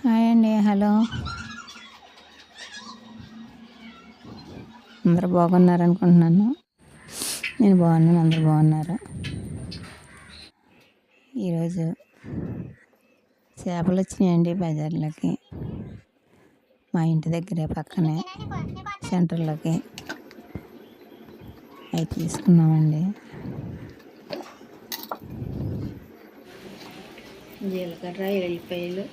Hi అండి. Hello, అందరూ బాగున్నారనుకుంటున్నాను. నేను బాగున్నాను, అందరూ బాగున్నారు. ఈరోజు చేపలు వచ్చినాయండి బజార్లోకి. మా ఇంటి దగ్గరే పక్కనే సెంటర్లోకి అవి తీసుకున్నామండి. జీలకర్ర, ఎల్లిపాయలు,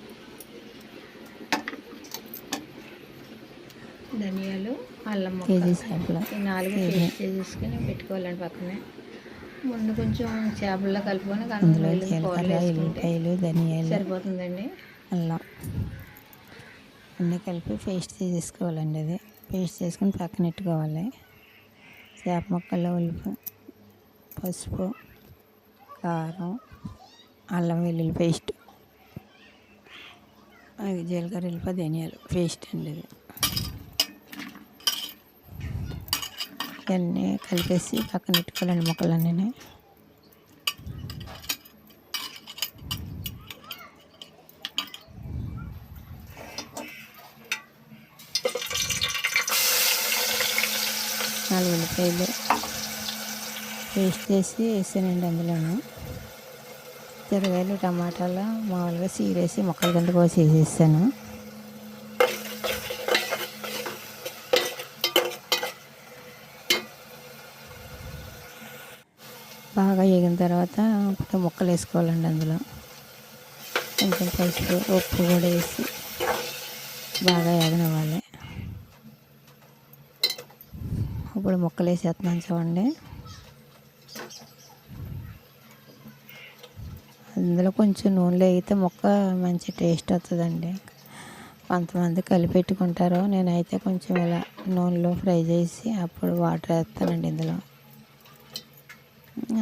ధనియాలు, అల్లం కేజీ చేపలు ఈ 4 పేస్ట్ చేసుకుని పెట్టుకోవాలండి పక్కనే. ముందు కొంచెం చేపల్లో కలుపుకొని అందులో జీలకర్ర, ఎల్లిపాయలు, ధనియాలు సరిపోతుందండి. అల్లం అన్నీ కలిపి పేస్ట్ చేసుకోవాలండి. అది పేస్ట్ చేసుకుని పక్కన పెట్టుకోవాలి. చేప ముక్కల్లో ఉల్లిపాయ, పసుపు, కారం, అల్లం వెల్లుల్లి పేస్ట్, అది జీలకర్ర, ఎల్లిపాయ, ధనియాలు పేస్ట్ అండి. ఇది ఇవన్నీ కలిపేసి పక్కన పెట్టుకోవాలండి ముక్కలన్నీ. నాలుగు ఉల్లిపాయలు పేస్ట్ చేసి వేసానండి. అందులోనూ కూరగాయలు, టమాటాలు మామూలుగా సీరేసి ముక్కల కింద కోసి వేసేసాను. బాగా వేగిన తర్వాత ఇప్పుడు ముక్కలు వేసుకోవాలండి. అందులో కొంచెం పసుపు, ఉప్పు కూడా వేసి బాగా వేగనివ్వాలి. ఇప్పుడు ముక్కలు వేసేస్తున్నాను చూడండి. అందులో కొంచెం నూనెలో వేగితే ముక్క మంచి టేస్ట్ వస్తుందండి. కొంతమంది కలిపెట్టుకుంటారు, నేనైతే కొంచెం ఇలా నూనెలో ఫ్రై చేసి అప్పుడు వాటర్ వేస్తానండి. ఇందులో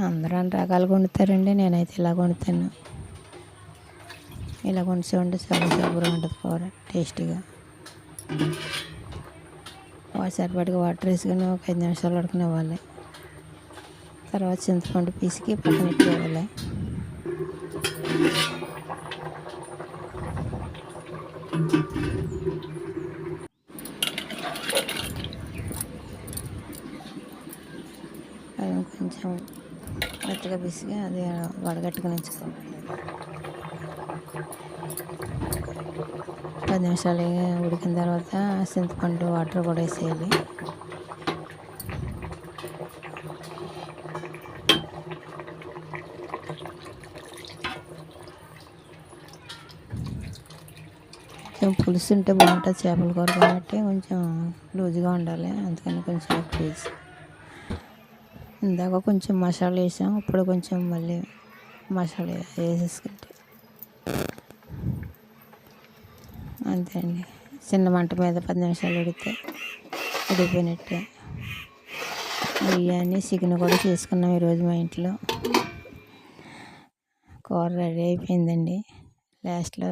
అందరూ అన్ని రకాలుగా వండుతారండి, నేనైతే ఇలా వండుతాను. ఇలా కొంచెం వండి చాలా సూపర్గా ఉంటుంది కూర, టేస్టీగా. సరిపడిగా వాటర్ వేసుకుని ఒక 5 నిమిషాలు ఉడకనివ్వాలి. తర్వాత చింతపండు పీసికి పక్కన పెట్టుకోవాలి. అది కొంచెం గట్టిగా పిసికి అది వడగట్టుకుని ఉంచుకోవాలి. 10 నిమిషాలు ఉడికిన తర్వాత చింతపండు వాటర్ కూడా వేసేయాలి. కొంచెం పులుసు ఉంటే బాగుంటుంది చేపల కూర కాబట్టి కొంచెం లూజుగా ఉండాలి. అందుకని కొంచెం ఎక్కువ వేసి ఇందాక కొంచెం మసాలా వేసాం, ఇప్పుడు కొంచెం మళ్ళీ మసాలా వేసేసుకుంటే అంతే అండి. చిన్న మంట మీద 10 నిమిషాలు ఉడికిపోయినట్టే. బిర్యానీ, చికెన్ కూడా చేసుకున్నాం ఈరోజు మా ఇంట్లో. కూర రెడీ అయిపోయిందండి. లాస్ట్లో